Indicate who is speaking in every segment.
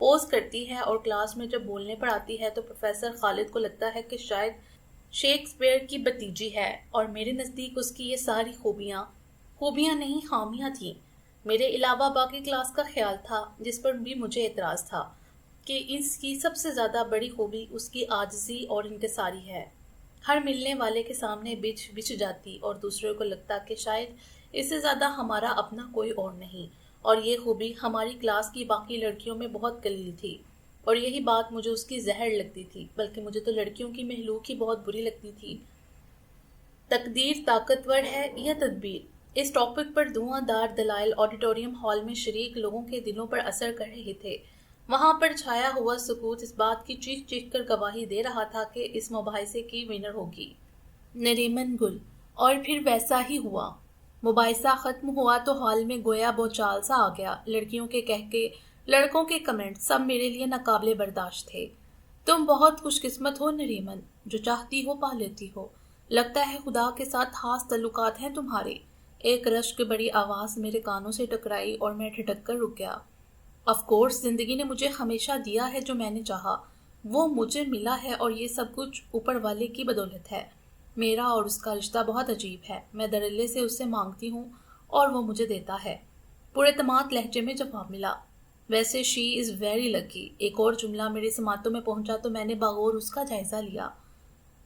Speaker 1: Pose کرتی ہے اور کلاس میں جب بولنے پر آتی ہے تو پروفیسر خالد کو لگتا ہے کہ شاید شیکسپیئر کی بھتیجی ہے، اور میرے نزدیک اس کی یہ ساری خوبیاں نہیں خامیاں تھیں۔ میرے علاوہ باقی کلاس کا خیال تھا، جس پر بھی مجھے اعتراض تھا، کہ اس کی سب سے زیادہ بڑی خوبی اس کی عاجزی اور انکساری ہے۔ ہر ملنے والے کے سامنے بچ جاتی اور دوسروں کو لگتا کہ شاید اس سے زیادہ ہمارا اپنا کوئی اور نہیں، اور یہ خوبی ہماری کلاس کی باقی لڑکیوں میں بہت قلیل تھی، اور یہی بات مجھے اس کی زہر لگتی تھی، بلکہ مجھے تو لڑکیوں کی مہلوک ہی بہت بری لگتی تھی۔ تقدیر طاقتور ہے یا تدبیر؟ اس ٹاپک پر دھواں دار دلائل آڈیٹوریم ہال میں شریک لوگوں کے دلوں پر اثر کر رہے تھے۔ وہاں پر چھایا ہوا سکوت اس بات کی چیخ چیخ کر گواہی دے رہا تھا کہ اس مباحثے کی ونر ہوگی نریمن گل، اور پھر ویسا ہی ہوا۔ مباحثہ ختم ہوا تو ہال میں گویا بوچال سا آ گیا۔ لڑکیوں کے کہکے، لڑکوں کے کمنٹ، سب میرے لیے ناقابل برداشت تھے۔ تم بہت خوش قسمت ہو نریمن، جو چاہتی ہو پا لیتی ہو۔ لگتا ہے خدا کے ساتھ خاص تعلقات ہیں تمہارے۔ ایک رشک بڑی آواز میرے کانوں سے ٹکرائی اور میں ٹھٹک کر رک گیا۔ آف کورس زندگی نے مجھے ہمیشہ دیا ہے جو میں نے چاہا، وہ مجھے ملا ہے، اور یہ سب کچھ اوپر والے کی بدولت ہے۔ میرا اور اس کا رشتہ بہت عجیب ہے۔ میں دھڑلے سے اس سے مانگتی ہوں اور وہ مجھے دیتا ہے۔ پراعتماد لہجے میں جواب ملا، ویسے شی از ویری لکی۔ ایک اور جملہ میرے سماعتوں میں پہنچا تو میں نے باغور اس کا جائزہ لیا۔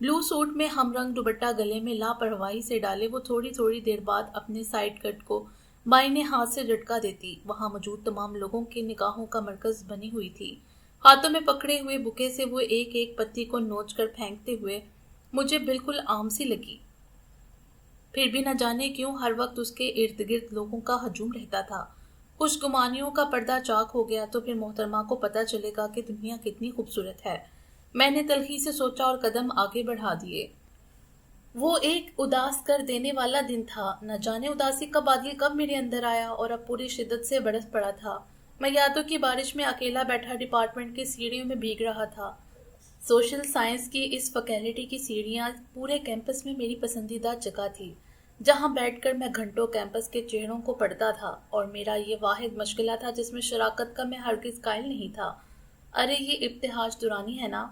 Speaker 1: بلو سوٹ میں ہم رنگ دوپٹہ گلے میں لاپرواہی سے ڈالے وہ تھوڑی دیر بعد اپنے سائڈ کٹ کو بائیں ہاتھ سے جھٹکا دیتی۔ وہاں موجود تمام لوگوں کے نگاہوں کا مرکز بنی ہوئی تھی۔ ہاتھوں میں پکڑے ہوئے بکے سے وہ ایک ایک پتی کو نوچ کر پھینکتے ہوئے مجھے بالکل عام سی لگی۔ پھر بھی نہ جانے کیوں ہر وقت اس کے ارد گرد لوگوں کا ہجوم رہتا تھا۔ خوش گمانیوں کا پردہ چاک ہو گیا تو پھر محترمہ کو پتہ چلے گا کہ دنیا کتنی خوبصورت ہے۔ میں نے تلخی سے سوچا اور قدم آگے بڑھا دیے۔ وہ ایک اداس کر دینے والا دن تھا۔ نہ جانے اداسی کا بادل کب میرے اندر آیا اور اب پوری شدت سے برس پڑا تھا۔ میں یادوں کی بارش میں اکیلا بیٹھا ڈپارٹمنٹ کی سیڑھیوں میں بھیگ رہا تھا۔ سوشل سائنس کی اس فیکلٹی کی سیڑھیاں پورے کیمپس میں میری پسندیدہ جگہ تھی، جہاں بیٹھ کر میں گھنٹوں کیمپس کے چہروں کو پڑھتا تھا، اور میرا یہ واحد مشغلہ تھا جس میں شراکت کا میں ہرگز قائل نہیں تھا۔ ارے یہ ابتہاج دورانی ہے نا؟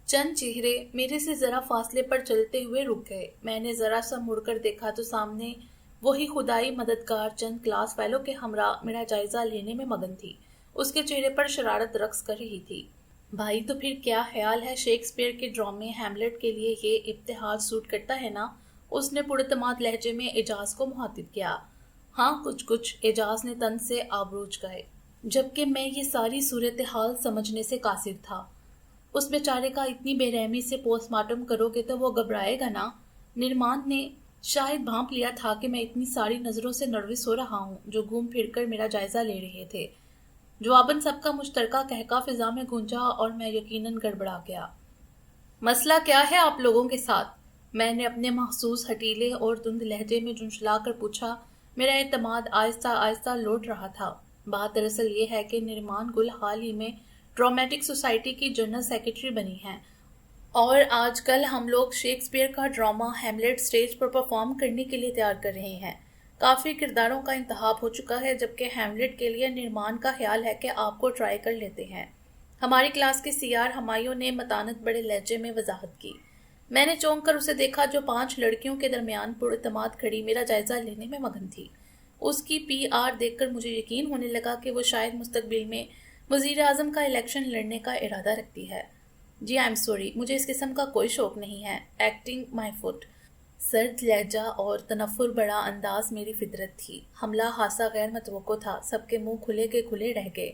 Speaker 1: چند چہرے میرے سے ذرا فاصلے پر چلتے ہوئے رک گئے۔ میں نے ذرا سا مڑ کر دیکھا تو سامنے وہی خدائی مددگار چند کلاس فیلو کے ہمراہ میرا جائزہ لینے میں مگن تھی۔ اس کے چہرے پر شرارت رقص کر رہی تھی۔ بھائی تو پھر کیا خیال ہے، شیکسپیئر کے ڈرامے ہیملٹ کے لیے یہ ابتہاج سوٹ کرتا ہے نا؟ اس نے پراعتماد لہجے میں اعجاز کو مخاطب کیا۔ ہاں کچھ اعجاز نے تن سے آبروج گئے، جبکہ میں یہ ساری صورتحال سمجھنے سے قاصر تھا۔ اس بیچارے کا اتنی بے رحمی سے پوسٹ مارٹم کرو گے تو وہ گھبرائے گا نا۔ نرمان نے شاید بھانپ لیا تھا کہ میں اتنی ساری نظروں سے نروس ہو رہا ہوں جو گھوم پھر کر میرا جائزہ لے رہے تھے۔ جواباً سب کا مشترکہ کہکا فضا میں گونجا اور میں یقیناً گڑبڑا گیا۔ مسئلہ کیا ہے آپ لوگوں کے ساتھ؟ میں نے اپنے مخصوص ہٹیلے اور دھند لہجے میں جھنجھلا کر پوچھا۔ میرا اعتماد آہستہ آہستہ لوٹ رہا تھا۔ بات دراصل یہ ہے کہ نرمان گل حال ہی میں ڈرامٹک سوسائٹی کی جنرل سیکرٹری بنی ہیں، اور آج کل ہم لوگ شیکسپیئر کا ڈرامہ ہیملیٹ سٹیج پر پرفارم کرنے کے لیے تیار کر رہے ہیں۔ کافی کرداروں کا انتخاب ہو چکا ہے، جبکہ ہیملیٹ کے لیے نرمان کا خیال ہے کہ آپ کو ٹرائی کر لیتے ہیں۔ ہماری کلاس کے سی آر ہمایوں نے متانت بڑے لہجے میں وضاحت کی۔ میں نے چونک کر اسے دیکھا جو 5 لڑکیوں کے درمیان پراعتماد کھڑی میرا جائزہ لینے میں مگن تھی۔ اس کی پی آر دیکھ کر مجھے یقین ہونے لگا کہ وہ شاید مستقبل میں وزیر اعظم کا الیکشن لڑنے کا ارادہ رکھتی ہے۔ جی آئی ایم سوری، مجھے اس قسم کا کوئی شوق نہیں ہے۔ ایکٹنگ مائی فٹ۔ سرد لہجہ اور تنفر بڑا انداز میری فطرت تھی۔ حملہ خاصا غیر متوقع تھا۔ سب کے منہ کھلے کے کھلے رہ گئے۔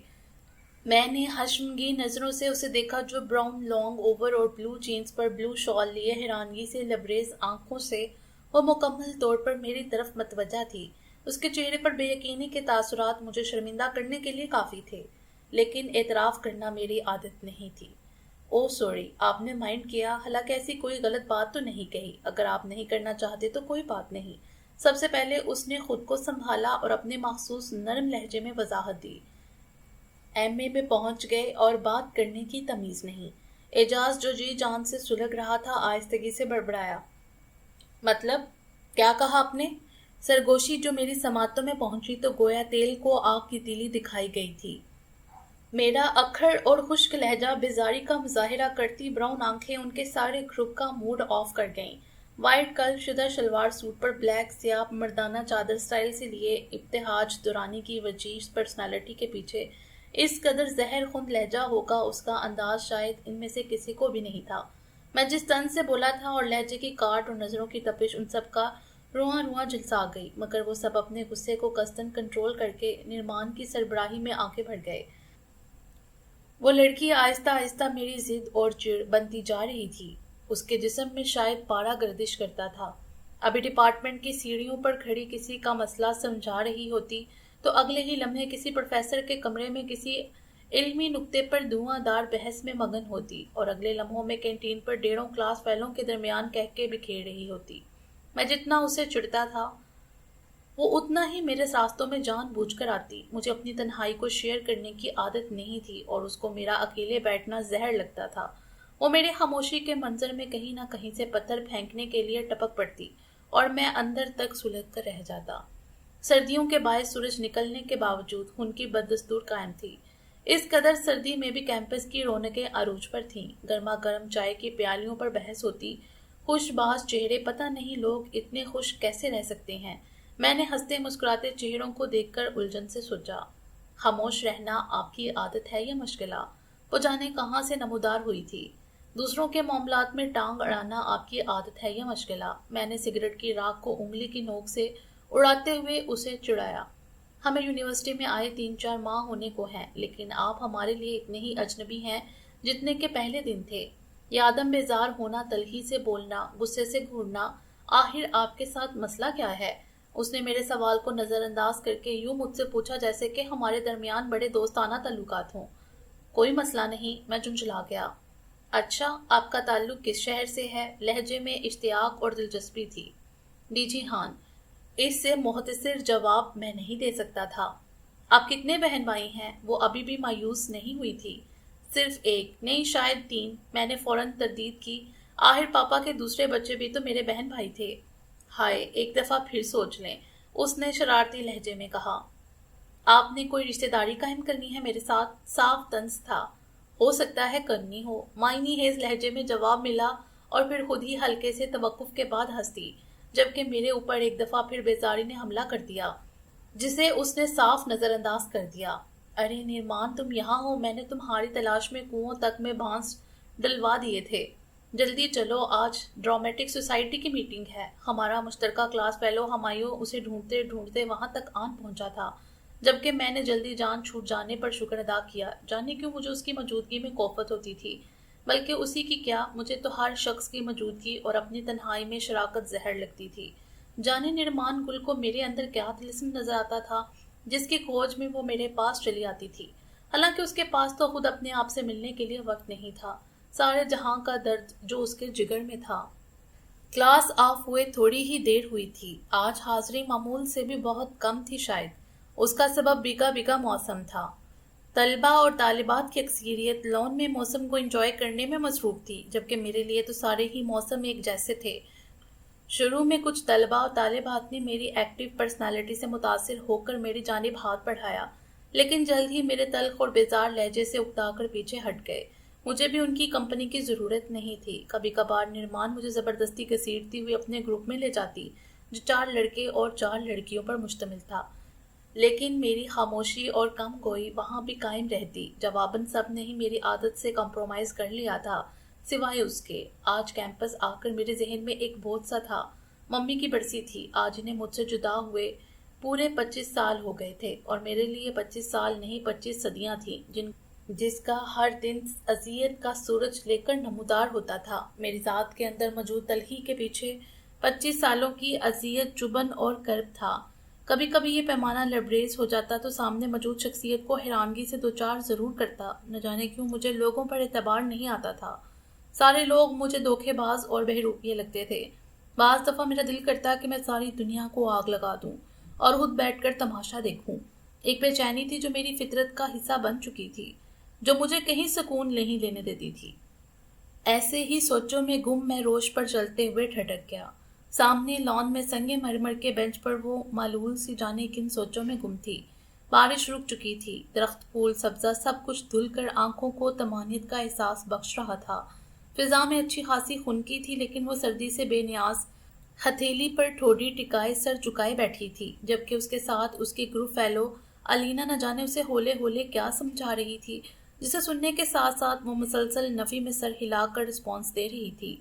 Speaker 1: میں نے حشمگین نظروں سے اسے دیکھا جو براؤن لانگ اوور اور بلو جینز پر بلو شال لیے حیرانگی سے لبریز آنکھوں سے وہ مکمل طور پر میری طرف متوجہ تھی۔ اس کے چہرے پر بے یقینی کے تاثرات مجھے شرمندہ کرنے کے لیے کافی تھے، لیکن اعتراف کرنا میری عادت نہیں تھی۔ او سوری، آپ نے مائنڈ کیا، حالانکہ ایسی کوئی غلط بات تو نہیں کہی۔ اگر آپ نہیں کرنا چاہتے تو کوئی بات نہیں۔ سب سے پہلے اس نے خود کو سنبھالا اور اپنے مخصوص نرم لہجے میں وضاحت دی۔ ایم اے میں پہنچ گئے اور بات کرنے کی تمیز نہیں۔ اعجاز جو جی جان سے سلگ رہا تھا آہستگی سے بڑبڑایا۔ مطلب کیا کہا آپ نے؟ سرگوشی جو میری سماعتوں میں پہنچی تو گویا تیل کو آگ کی تیلی دکھائی گئی تھی۔ میرا اکھڑ اور خشک لہجہ بیزاری کا مظاہرہ کرتی براؤن آنکھیں ان کے سارے گروپ کا موڈ آف کر گئیں۔ وائٹ کل شدہ شلوار سوٹ پر بلیک سیاہ مردانہ چادر سٹائل سے لیے ابتہاج دورانی کی وجیز پرسنالٹی کے پیچھے اس قدر زہر خون لہجہ ہوگا اس کا انداز شاید ان میں سے کسی کو بھی نہیں تھا۔ میں جس طنز سے بولا تھا اور لہجے کی کاٹ اور نظروں کی تپش ان سب کا رواں رواں جھلسا گئی، مگر وہ سب اپنے غصے کو قصداً کنٹرول کر کے نرمان کی سربراہی میں آگے بڑھ گئے۔ وہ لڑکی آہستہ آہستہ میری ضد اور چڑ بنتی جا رہی تھی۔ اس کے جسم میں شاید پارا گردش کرتا تھا۔ ابھی ڈپارٹمنٹ کی سیڑھیوں پر کھڑی کسی کا مسئلہ سمجھا رہی ہوتی تو اگلے ہی لمحے کسی پروفیسر کے کمرے میں کسی علمی نکتے پر دھواں دار بحث میں مگن ہوتی اور اگلے لمحوں میں کینٹین پر ڈیڑھوں کلاس فیلوں کے درمیان کہہ کے بکھیر رہی ہوتی۔ میں جتنا اسے چڑھتا تھا وہ اتنا ہی میرے راستوں میں جان بوجھ کر آتی۔ مجھے اپنی تنہائی کو شیئر کرنے کی عادت نہیں تھی اور اس کو میرا اکیلے بیٹھنا زہر لگتا تھا۔ وہ میرے خاموشی کے منظر میں کہیں نہ کہیں سے پتھر پھینکنے کے لیے ٹپک پڑتی اور میں اندر تک سلجھ کر رہ جاتا۔ سردیوں کے باعث سورج نکلنے کے باوجود ان کی بددستور قائم تھی۔ اس قدر سردی میں بھی کیمپس کی رونقیں عروج پر تھیں۔ گرما گرم چائے کی پیالیوں پر بحث ہوتی، خوش باز چہرے، پتہ نہیں لوگ اتنے خوش کیسے رہ سکتے ہیں۔ میں نے ہنستے مسکراتے چہروں کو دیکھ کر الجھن سے سوچا، خاموش رہنا آپ کی عادت ہے یا مشغلہ؟ وہ جانے کہاں سے نمودار ہوئی تھی۔ دوسروں کے معاملات میں ٹانگ اڑانا آپ کی عادت ہے یا مشغلہ؟ میں نے سگریٹ کی راکھ کو انگلی کی نوک سے اڑاتے ہوئے اسے چڑھایا۔ ہمیں یونیورسٹی میں آئے 3-4 ماہ ہونے کو ہیں، لیکن آپ ہمارے لیے اتنے ہی اجنبی ہیں جتنے کے پہلے دن تھے۔ یہ آدم بیزار ہونا، تلخی سے بولنا، غصے سے گھورنا، آخر آپ کے ساتھ مسئلہ کیا ہے؟ اس نے میرے سوال کو نظر انداز کر کے یوں مجھ سے پوچھا جیسے کہ ہمارے درمیان بڑے دوستانہ تعلقات ہوں۔ کوئی مسئلہ نہیں، میں جھنجھلا گیا۔ اچھا، آپ کا تعلق کس شہر سے ہے؟ لہجے میں اشتیاق اور دلچسپی تھی۔ جی ہاں، اس سے مختصر جواب میں نہیں دے سکتا تھا۔ آپ کتنے بہن بھائی ہیں؟ وہ ابھی بھی مایوس نہیں ہوئی تھی۔ صرف ایک، نہیں شاید 3۔ میں نے فوراً تردید کی، آخر پاپا کے دوسرے بچے بھی تو میرے بہن بھائی تھے۔ ہائے، ایک دفعہ پھر سوچ لیں، اس نے شرارتی لہجے میں کہا۔ آپ نے کوئی رشتہ داری قائم کرنی ہے میرے ساتھ؟ صاف طنز تھا۔ ہو سکتا ہے کرنی ہو، معنی خیز لہجے میں جواب ملا اور پھر خود ہی ہلکے سے توقف کے بعد ہنس دی، جبکہ میرے اوپر ایک دفعہ پھر بیزاری نے حملہ کر دیا جسے اس نے صاف نظر انداز کر دیا۔ ارے نرمان، تم یہاں ہو؟ میں نے تمہاری تلاش میں کنوؤں تک میں بانس ڈلوا دیے تھے۔ جلدی چلو، آج ڈرامیٹک سوسائٹی کی میٹنگ ہے۔ ہمارا مشترکہ کلاس فیلو ہمایوں اسے ڈھونڈتے ڈھونڈتے وہاں تک آن پہنچا تھا، جبکہ میں نے جلدی جان چھوٹ جانے پر شکر ادا کیا۔ جانے کیوں مجھے اس کی موجودگی میں کوفت ہوتی تھی، بلکہ اسی کی کیا، مجھے تو ہر شخص کی موجودگی اور اپنی تنہائی میں شراکت زہر لگتی تھی۔ جانے نرمان گل کو میرے اندر کیا طلسم نظر آتا تھا جس کی کھوج میں وہ میرے پاس چلی آتی تھی، حالانکہ اس کے پاس تو خود اپنے آپ سے ملنے کے لیے وقت نہیں تھا، سارے جہاں کا درد جو اس کے جگر میں تھا۔ کلاس آف ہوئے تھوڑی ہی دیر ہوئی تھی۔ آج حاضری معمول سے بھی بہت کم تھی، شاید اس کا سبب بھیگا بھیگا موسم تھا۔ طلبہ اور طالبات کی اکثریت لون میں موسم کو انجوائے کرنے میں مصروف تھی، جبکہ میرے لیے تو سارے ہی موسم ایک جیسے تھے۔ شروع میں کچھ طلبہ اور طالبات نے میری ایکٹیو پرسنالٹی سے متاثر ہو کر میری جانب ہاتھ بڑھایا، لیکن جلد ہی میرے تلخ اور بیزار لہجے سے اکتا کر پیچھے ہٹ گئے۔ مجھے بھی ان کی کمپنی کی ضرورت نہیں تھی۔ کبھی کبھار نرمان مجھے زبردستی گھسیٹتی ہوئی اپنے گروپ میں لے جاتی، جو 4 لڑکے اور 4 لڑکیوں پر مشتمل تھا، لیکن میری خاموشی اور کم گوئی وہاں بھی قائم رہتی۔ جواباً سب نے ہی میری عادت سے کمپرومائز کر لیا تھا، سوائے اس کے۔ آج کیمپس آ کر میرے ذہن میں ایک بوجھ سا تھا۔ ممی کی برسی تھی، آج انہیں مجھ سے جدا ہوئے پورے 25 سال ہو گئے تھے، اور میرے لیے 25 سال نہیں 25 صدیاں تھیں، جس کا ہر دن اذیت کا سورج لے کر نمودار ہوتا تھا۔ میری ذات کے اندر موجود تلخی کے پیچھے 25 سالوں کی اذیت، چبھن اور کرب تھا۔ کبھی کبھی یہ پیمانہ لبریز ہو جاتا تو سامنے موجود شخصیت کو حیرانگی سے دوچار ضرور کرتا۔ نہ جانے کیوں مجھے لوگوں پر اعتبار نہیں آتا تھا۔ سارے لوگ مجھے دھوکے باز اور بہروپیے لگتے تھے۔ بعض دفعہ میرا دل کرتا کہ میں ساری دنیا کو آگ لگا دوں اور خود بیٹھ کر تماشا دیکھوں۔ ایک بے چینی تھی جو میری فطرت کا حصہ بن چکی تھی، جو مجھے کہیں سکون نہیں لینے دیتی تھی۔ ایسے ہی سوچوں میں گم میں روش پر چلتے ہوئے ٹھٹک گیا۔ سامنے لان میں سنگے مرمر کے بینچ پر وہ معلول سی جانے کن سوچوں میں گم تھی۔ بارش رک چکی تھی، درخت پھول سبزہ سب کچھ دھل کر آنکھوں کو طمانینت کا احساس بخش رہا تھا۔ فضا میں اچھی خاصی خنکی تھی، لیکن وہ سردی سے بے نیاز ہتھیلی پر ٹھوڑی ٹکائے سر جھکائے بیٹھی تھی، جبکہ اس کے ساتھ اس کی گروپ فیلو الینا نہ جانے اسے ہولے ہولے کیا سمجھا رہی تھی، جسے سننے کے ساتھ ساتھ وہ مسلسل نفی میں سر ہلا کر رسپانس دے رہی تھی۔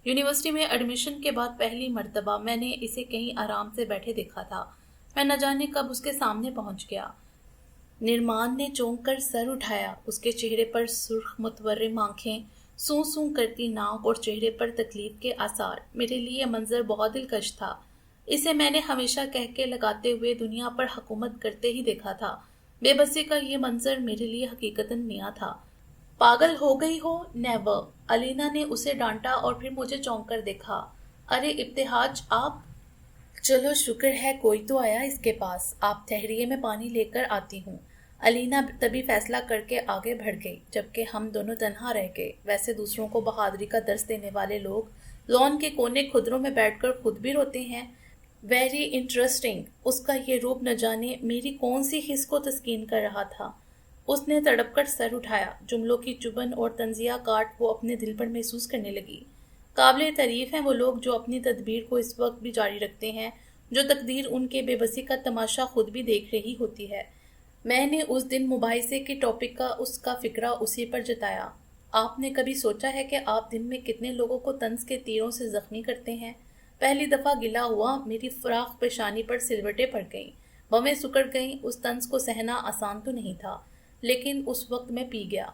Speaker 1: یونیورسٹی میں ایڈمیشن کے بعد پہلی مرتبہ میں نے اسے کہیں آرام سے بیٹھے دیکھا تھا۔ میں نہ جانے کب اس کے سامنے پہنچ گیا۔ نرمان نے چونک کر سر اٹھایا، اس کے چہرے پر سرخ متورم آنکھیں، سوں سوں کرتی ناک اور چہرے پر تکلیف کے آثار۔ میرے لیے یہ منظر بہت دلکش تھا۔ اسے میں نے ہمیشہ کہہ کے لگاتے ہوئے دنیا پر حکومت کرتے ہی دیکھا تھا۔ بے بسی کا یہ منظر میرے لیے حقیقتاً نیا تھا۔ پاگل ہو گئی ہو؟ نیور! الینا نے اسے ڈانٹا اور پھر مجھے چونک کر دیکھا۔ ارے ابتہاج، آپ! چلو شکر ہے کوئی تو آیا اس کے پاس۔ آپ ٹھہریے، میں پانی لے کر آتی ہوں۔ الینا تبھی فیصلہ کر کے آگے بڑھ گئی، جبکہ ہم دونوں تنہا رہ گئے۔ ویسے دوسروں کو بہادری کا درس دینے والے لوگ لان کے کونے کھدروں میں بیٹھ کر خود بھی روتے ہیں۔ Very interesting. اس کا یہ روپ نہ جانے میری کون سی حس کو تسکین کر رہا تھا۔ اس نے تڑپ کر سر اٹھایا۔ جملوں کی چبھن اور طنزیہ کاٹ وہ اپنے دل پر محسوس کرنے لگی۔ قابل تعریف ہیں وہ لوگ جو اپنی تدبیر کو اس وقت بھی جاری رکھتے ہیں جو تقدیر ان کے بے بسی کا تماشا خود بھی دیکھ رہی ہوتی ہے۔ میں نے اس دن مباحثے کے ٹاپک کا اس کا فکرہ اسی پر جتایا۔ آپ نے کبھی سوچا ہے کہ آپ دن میں کتنے لوگوں کو طنز کے تیروں سے زخمی کرتے ہیں؟ پہلی دفعہ گلا ہوا میری فراخ پیشانی پر سلوٹیں پڑ گئیں، بویں سکڑ گئیں۔ اس طنز کو سہنا آسان تو نہیں تھا، لیکن اس وقت میں پی گیا۔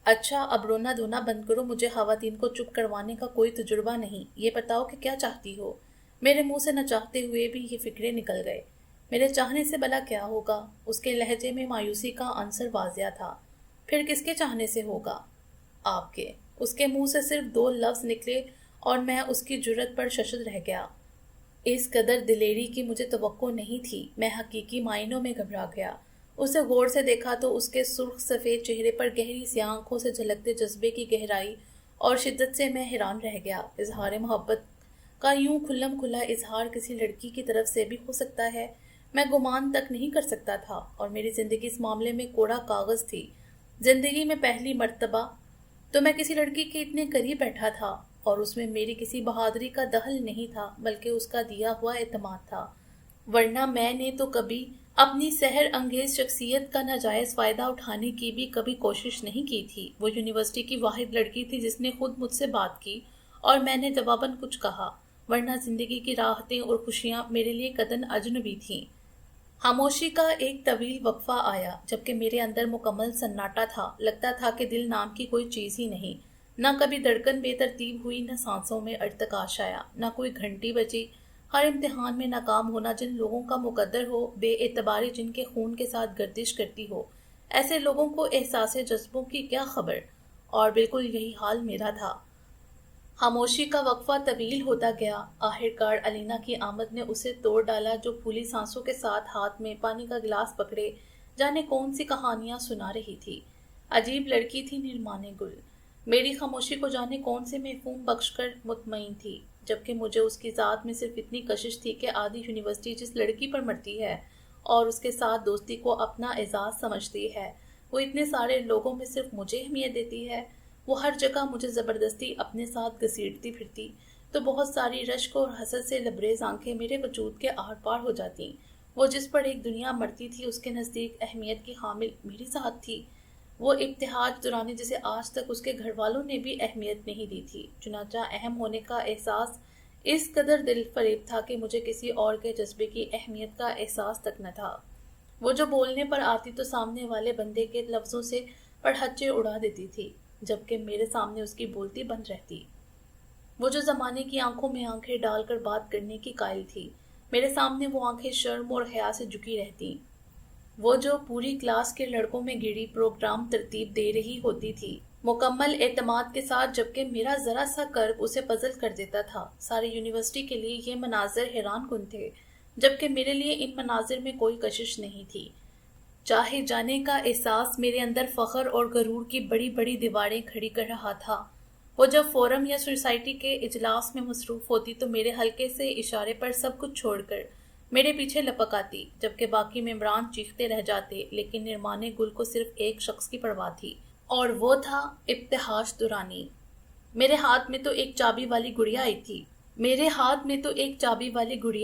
Speaker 1: اچھا اب رونا دھونا بند کرو، مجھے خواتین کو چپ کروانے کا کوئی تجربہ نہیں۔ یہ بتاؤ کہ کیا چاہتی ہو؟ میرے منہ سے نہ چاہتے ہوئے بھی یہ فکرے نکل گئے۔ میرے چاہنے سے بھلا کیا ہوگا؟ اس کے لہجے میں مایوسی کا عنصر واضح تھا۔ پھر کس کے چاہنے سے ہوگا؟ آپ کے۔ اس کے منہ سے صرف 2 لفظ نکلے اور میں اس کی جرأت پر ششد رہ گیا۔ اس قدر دلیری کی مجھے توقع نہیں تھی۔ میں حقیقی معنوں میں گھبرا گیا۔ اسے غور سے دیکھا تو اس کے سرخ سفید چہرے پر گہری سیاہ آنکھوں سے جھلکتے جذبے کی گہرائی اور شدت سے میں حیران رہ گیا۔ اظہار محبت کا یوں کھلم کھلا اظہار کسی لڑکی کی طرف سے بھی ہو سکتا ہے، میں گمان تک نہیں کر سکتا تھا، اور میری زندگی اس معاملے میں کوڑا کاغذ تھی۔ زندگی میں پہلی مرتبہ تو میں کسی لڑکی کے اتنے قریب بیٹھا تھا، اور اس میں میری کسی بہادری کا دخل نہیں تھا، بلکہ اس کا دیا ہوا اعتماد تھا۔ ورنہ میں نے تو کبھی اپنی سحر انگیز شخصیت کا ناجائز فائدہ اٹھانے کی بھی کبھی کوشش نہیں کی تھی۔ وہ یونیورسٹی کی واحد لڑکی تھی جس نے خود مجھ سے بات کی، اور میں نے جواباً کچھ کہا، ورنہ زندگی کی راحتیں اور خوشیاں میرے لیے قطعاً اجنبی تھیں۔ خاموشی کا ایک طویل وقفہ آیا، جبکہ میرے اندر مکمل سناٹا تھا۔ لگتا تھا کہ دل نام کی کوئی چیز ہی نہیں، نہ کبھی دھڑکن بے ترتیب ہوئی، نہ سانسوں میں ارتکاش آیا، نہ کوئی گھنٹی بجی۔ ہر امتحان میں ناکام ہونا جن لوگوں کا مقدر ہو، بے اعتباری جن کے خون کے ساتھ گردش کرتی ہو، ایسے لوگوں کو احساس جذبوں کی کیا خبر؟ اور بالکل یہی حال میرا تھا۔ خاموشی کا وقفہ طویل ہوتا گیا۔ آخرکار الینا کی آمد نے اسے توڑ ڈالا، جو پھولی سانسوں کے ساتھ ہاتھ میں پانی کا گلاس پکڑے جانے کون سی کہانیاں سنا رہی تھی۔ عجیب لڑکی تھی نرمان گل۔ میری خاموشی کو جانے کون سے مفہوم بخش کر مطمئن تھی، جبکہ مجھے اس کی ذات میں صرف اتنی کشش تھی کہ آدھی یونیورسٹی جس لڑکی پر مرتی ہے اور اس کے ساتھ دوستی کو اپنا اعزاز سمجھتی ہے، وہ اتنے سارے لوگوں میں صرف مجھے اہمیت دیتی ہے۔ وہ ہر جگہ مجھے زبردستی اپنے ساتھ گھسیٹتی پھرتی، تو بہت ساری رشک اور حسد سے لبریز آنکھیں میرے وجود کے آر پار ہو جاتی۔ وہ جس پر ایک دنیا مرتی تھی، اس کے نزدیک اہمیت کی حامل میری ذات تھی۔ وہ ابتہاج دورانی جسے آج تک اس کے گھر والوں نے بھی اہمیت نہیں دی تھی۔ چنانچہ اہم ہونے کا احساس اس قدر دل فریب تھا کہ مجھے کسی اور کے جذبے کی اہمیت کا احساس تک نہ تھا۔ وہ جو بولنے پر آتی تو سامنے والے بندے کے لفظوں سے پڑھچے اڑا دیتی تھی، جبکہ میرے سامنے اس کی بولتی بند رہتی۔ وہ جو زمانے کی آنکھوں میں آنکھیں ڈال کر بات کرنے کی قائل تھی، میرے سامنے وہ آنکھیں شرم اور حیا سے جھکی رہتی۔ وہ جو پوری کلاس کے لڑکوں میں گھری پروگرام ترتیب دے رہی ہوتی تھی، مکمل اعتماد کے ساتھ، جبکہ میرا ذرا سا کرب اسے پزل کر دیتا تھا۔ ساری یونیورسٹی کے لیے یہ مناظر حیران کن تھے، جبکہ میرے لیے ان مناظر میں کوئی کشش نہیں تھی۔ چاہے جانے کا احساس میرے اندر فخر اور غرور کی بڑی بڑی دیواریں کھڑی کر رہا تھا۔ وہ جب فورم یا سوسائٹی کے اجلاس میں مصروف ہوتی تو میرے ہلکے سے اشارے پر سب کچھ چھوڑ کر میرے پیچھے لپک آتی، جبکہ باقی ممبران چیختے رہ جاتے، لیکن نرمان گل کو صرف ایک شخص کی پرواہ تھی، اور وہ تھا ابتہاج درانی۔ میرے ہاتھ میں تو ایک چابی والی گڑیا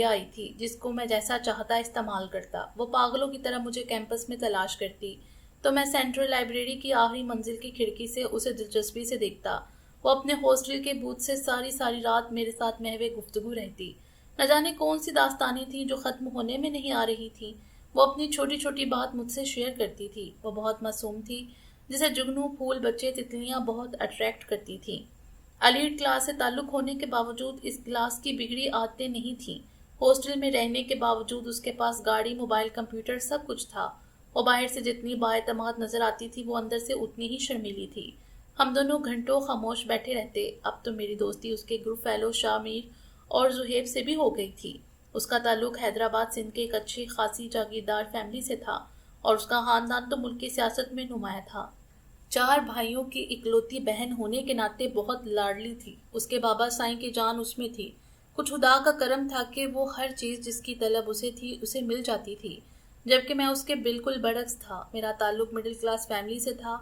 Speaker 1: آئی تھی جس کو میں جیسا چاہتا استعمال کرتا۔ وہ پاگلوں کی طرح مجھے کیمپس میں تلاش کرتی تو میں سینٹرل لائبریری کی آخری منزل کی کھڑکی سے اسے دلچسپی سے دیکھتا۔ وہ اپنے ہاسٹل کے بوتھ سے ساری رات میرے ساتھ محو گفتگو رہتی۔ نہ جانے کون سی داستانیں تھیں جو ختم ہونے میں نہیں آ رہی تھیں۔ وہ اپنی چھوٹی چھوٹی بات مجھ سے شیئر کرتی تھی۔ وہ بہت معصوم تھی، جسے جگنو پھول، بچے، تتلیاں بہت اٹریکٹ کرتی تھیں۔ ایلیٹ کلاس سے تعلق ہونے کے باوجود اس کلاس کی بگڑی عادتیں نہیں تھیں۔ ہاسٹل میں رہنے کے باوجود اس کے پاس گاڑی، موبائل، کمپیوٹر، سب کچھ تھا۔ وہ باہر سے جتنی بااعتماد نظر آتی تھی، وہ اندر سے اتنی ہی شرمیلی تھی۔ ہم دونوں گھنٹوں خاموش بیٹھے رہتے۔ اب تو میری دوستی اس کے گروپ فیلو شاہ میر اور زہیب سے بھی ہو گئی تھی۔ اس کا تعلق حیدرآباد سندھ کے ایک اچھی خاصی جاگیردار فیملی سے تھا، اور اس کا خاندان تو ملک کی سیاست میں نمایاں تھا۔ 4 بھائیوں کی اکلوتی بہن ہونے کے ناطے بہت لاڈلی تھی۔ اس کے بابا سائیں کی جان اس میں تھی۔ کچھ خدا کا کرم تھا کہ وہ ہر چیز جس کی طلب اسے تھی اسے مل جاتی تھی، جبکہ میں اس کے بالکل برعکس تھا۔ میرا تعلق مڈل کلاس فیملی سے تھا۔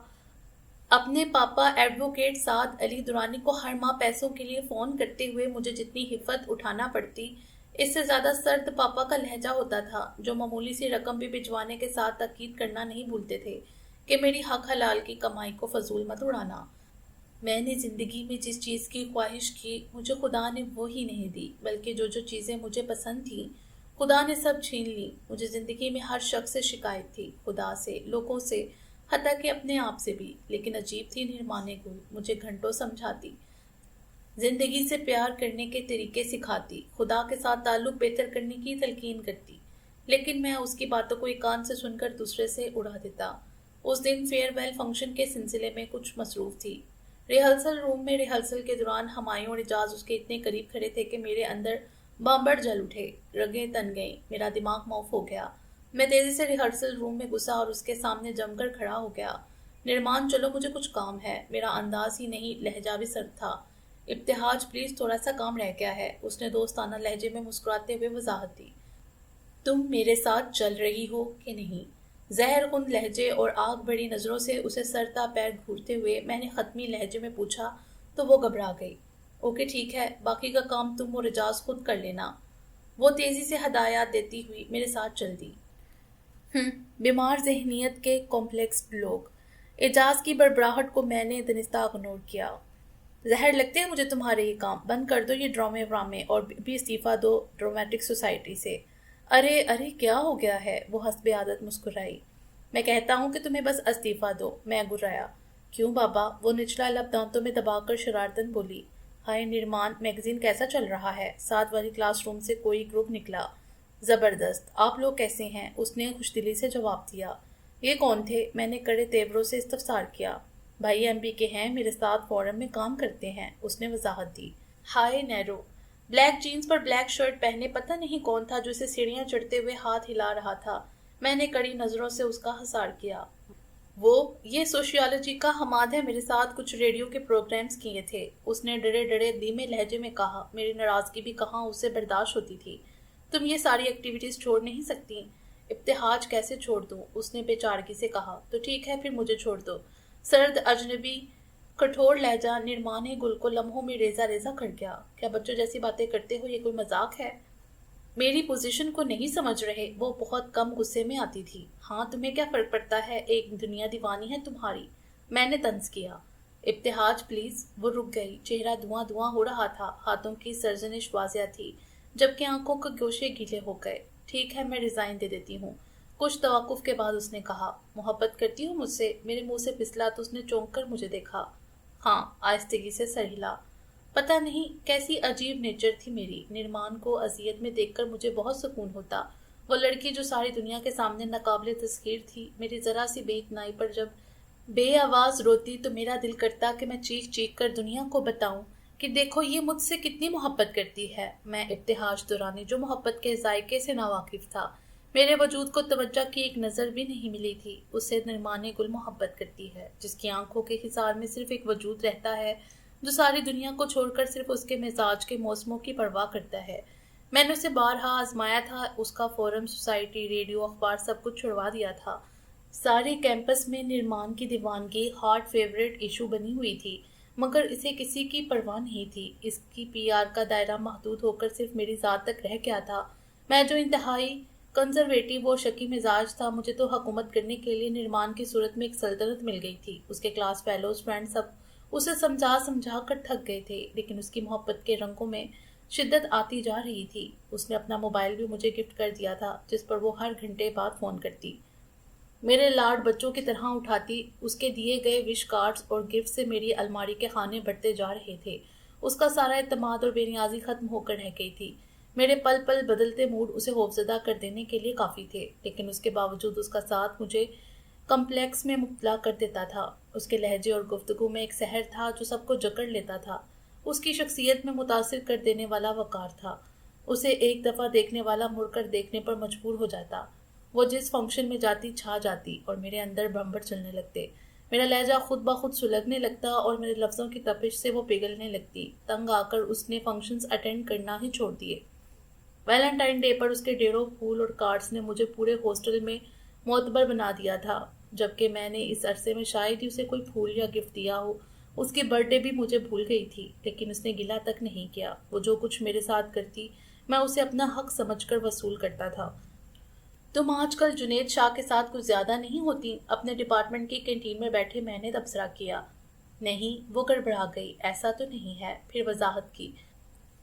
Speaker 1: اپنے پاپا ایڈوکیٹ سعد علی درانی کو ہر ماہ پیسوں کے لیے فون کرتے ہوئے مجھے جتنی حفت اٹھانا پڑتی، اس سے زیادہ سرد پاپا کا لہجہ ہوتا تھا، جو معمولی سی رقم بھی بھجوانے کے ساتھ تاکید کرنا نہیں بھولتے تھے کہ میری حق حلال کی کمائی کو فضول مت اڑانا۔ میں نے زندگی میں جس چیز کی خواہش کی، مجھے خدا نے وہی نہیں دی، بلکہ جو چیزیں مجھے پسند تھیں خدا نے سب چھین لی۔ مجھے زندگی میں ہر شخص سے شکایت تھی، خدا سے، لوگوں سے، حتیٰ کہ اپنے آپ سے بھی۔ لیکن عجیب تھی نرمان گل، مجھے گھنٹوں سمجھاتی، زندگی سے پیار کرنے کے طریقے سکھاتی، خدا کے ساتھ تعلق بہتر کرنے کی تلقین کرتی، لیکن میں اس کی باتوں کو ایک کان سے سن کر دوسرے سے اڑا دیتا۔ اس دن فیئر ویل فنکشن کے سلسلے میں کچھ مصروف تھی۔ ریہرسل روم میں ریہرسل کے دوران ہمایوں اور اعجاز اس کے اتنے قریب کھڑے تھے کہ میرے اندر بامبڑ جل اٹھے، رگیں تن گئیں، میرا دماغ معاف ہو گیا۔ میں تیزی سے ریہرسل روم میں گھسا اور اس کے سامنے جم کر کھڑا ہو گیا۔ نرمان، چلو مجھے کچھ کام ہے۔ میرا انداز ہی نہیں، لہجہ بھی سرد تھا۔ ابتہاج، پلیز تھوڑا سا کام رہ گیا ہے، اس نے دوستانہ لہجے میں مسکراتے ہوئے وضاحت دی۔ تم میرے ساتھ چل رہی ہو کہ نہیں؟ زہر خون لہجے اور آگ بھری نظروں سے اسے سر تا پیر گھورتے ہوئے میں نے حتمی لہجے میں پوچھا تو وہ گھبرا گئی۔ اوکے ٹھیک ہے، باقی کا کام تم اور اعجاز خود کر لینا۔ وہ تیزی سے ہدایات دیتی ہوئی میرے ساتھ چل دی۔ بیمار ذہنیت کے کمپلیکس لوگ۔ اعجاز کی بڑبڑاہٹ کو میں نے دنستہ اگنور کیا۔ زہر لگتے ہیں مجھے تمہارے یہ کام، بند کر دو یہ ڈرامے ورامے اور بھی استعفیٰ دو ڈرامیٹک سوسائٹی سے۔ ارے کیا ہو گیا ہے؟ وہ حسب عادت مسکرائی۔ میں کہتا ہوں کہ تمہیں بس استعفیٰ دو، میں گرایا۔ کیوں بابا؟ وہ نچلا لب دانتوں میں دبا کر شرارتاً بولی۔ ہائے نرمان، میگزین کیسا چل رہا ہے؟ 7 والی کلاس روم سے کوئی گروپ نکلا۔ زبردست، آپ لوگ کیسے ہیں؟ اس نے خوش دلی سے جواب دیا۔ یہ کون تھے؟ میں نے کڑے تیوروں سے استفسار کیا۔ بھائی ایم پی کے ہیں، میرے ساتھ فورم میں کام کرتے ہیں، اس نے وضاحت دی۔ ہائے نیرو، بلیک جینز پر بلیک شرٹ پہنے پتہ نہیں کون تھا جو اسے سیڑھیاں چڑھتے ہوئے ہاتھ ہلا رہا تھا۔ میں نے کڑی نظروں سے اس کا حصار کیا۔ یہ سوشیالوجی کا حماد ہے، میرے ساتھ کچھ ریڈیو کے پروگرامز کیے تھے، اس نے ڈرے دھیمے لہجے میں کہا۔ میری ناراضگی بھی کہاں اس سے برداشت ہوتی تھی۔ تم یہ ساری ایکٹیویٹیز چھوڑ نہیں سکتی؟ ابتہاج، کیسے چھوڑ دوں؟ اس نے بے چارگی سے کہا۔ تو ٹھیک ہے، پھر مجھے چھوڑ دو۔ سرد اجنبی کٹھور لہجہ نرمان گل کو لمحوں میں ریزہ ریزہ کر گیا۔ کیا بچوں جیسی باتیں کرتے ہو؟ یہ کوئی مذاق ہے؟ میری پوزیشن کو نہیں سمجھ رہے؟ وہ بہت کم غصے میں آتی تھی۔ ہاں، تمہیں کیا فرق پڑتا ہے؟ ایک دنیا دیوانی ہے تمہاری، میں نے طنز کیا۔ ابتہاج پلیز۔ وہ رک گئی، چہرہ دھواں ہو رہا تھا، ہاتھوں کی سرزنش واضح تھی، جبکہ آنکھوں کے گوشے گیلے ہو گئے۔ ٹھیک ہے، میں ریزائن دے دیتی ہوں۔ کچھ توقف کے بعد اس نے کہا، محبت کرتی ہوں مجھ سے؟ میرے منہ سے پھسلا تو اس نے چونک کر مجھے دیکھا۔ ہاں، آہستگی سے سر ہلا۔ پتہ نہیں کیسی عجیب نیچر تھی میری۔ نرمان کو اذیت میں دیکھ کر مجھے بہت سکون ہوتا۔ وہ لڑکی جو ساری دنیا کے سامنے ناقابل تسخیر تھی، میری ذرا سی بے اتنائی پر جب بے آواز روتی تو میرا دل کرتا کہ میں چیخ چیخ کر دنیا کو بتاؤں کہ دیکھو یہ مجھ سے کتنی محبت کرتی ہے۔ میں ابتہاج دورانی جو محبت کے ذائقے سے ناواقف تھا، میرے وجود کو توجہ کی ایک نظر بھی نہیں ملی تھی۔ اس سے نرمان گل محبت کرتی ہے، جس کی آنکھوں کے حصار میں صرف ایک وجود رہتا ہے جو ساری دنیا کو چھوڑ کر صرف اس کے مزاج کے موسموں کی پرواہ کرتا ہے۔ میں نے اسے بارہا آزمایا تھا، اس کا فورم، سوسائٹی، ریڈیو، اخبار سب کچھ چھڑوا دیا تھا۔ سارے کیمپس میں نرمان کی دیوانگی ہارٹ فیورٹ ایشو بنی ہوئی تھی، مگر اسے کسی کی پرواہ نہیں تھی۔ اس کی پی آر کا دائرہ محدود ہو کر صرف میری ذات تک رہ گیا تھا۔ میں جو انتہائی کنزرویٹو و شکی مزاج تھا، مجھے تو حکومت کرنے کے لیے نرمان کی صورت میں ایک سلطنت مل گئی تھی۔ اس کے کلاس فیلوز، فرینڈ سب اسے سمجھا سمجھا کر تھک گئے تھے، لیکن اس کی محبت کے رنگوں میں شدت آتی جا رہی تھی۔ اس نے اپنا موبائل بھی مجھے گفٹ کر دیا تھا، جس پر وہ ہر گھنٹے بعد فون کرتی، میرے لاڈ بچوں کی طرح اٹھاتی۔ اس کے دیے گئے وش کارڈز اور گفٹ سے میری الماری کے خانے بڑھتے جا رہے تھے۔ اس کا سارا اعتماد اور بے نیازی ختم ہو کر رہ گئی تھی۔ میرے پل پل بدلتے موڈ اسے خوفزدہ کر دینے کے لیے کافی تھے، لیکن اس کے باوجود اس کا ساتھ مجھے کمپلیکس میں مبتلا کر دیتا تھا۔ اس کے لہجے اور گفتگو میں ایک سحر تھا جو سب کو جکڑ لیتا تھا۔ اس کی شخصیت میں متاثر کر دینے والا وقار تھا۔ اسے ایک دفعہ دیکھنے والا مڑ کر دیکھنے پر مجبور ہو جاتا۔ وہ جس فنکشن میں جاتی چھا جاتی اور میرے اندر بھمبر چلنے لگتے۔ میرا لہجہ خود بخود سلگنے لگتا اور میرے لفظوں کی تپش سے وہ پگھلنے لگتی۔ تنگ آ کر اس نے فنکشنز اٹینڈ کرنا ہی چھوڑ دیے۔ ویلنٹائن ڈے پر اس کے ڈھیروں پھول اور کارڈز نے مجھے پورے ہاسٹل میں معتبر بنا دیا تھا، جبکہ میں نے اس عرصے میں شاید ہی اسے کوئی پھول یا گفٹ دیا ہو۔ اس کی برتھ ڈے بھی مجھے بھول گئی تھی، لیکن اس نے گلہ تک نہیں کیا۔ وہ جو کچھ میرے ساتھ کرتی، میں اسے اپنا حق سمجھ کر وصول کرتا تھا۔ تم آج کل جنید شاہ کے ساتھ کچھ زیادہ نہیں ہوتی؟ اپنے ڈپارٹمنٹ کی کینٹین میں بیٹھے میں نے تبصرہ کیا۔ نہیں، وہ گڑبڑا گئی۔ ایسا تو نہیں ہے۔ پھر وضاحت کی۔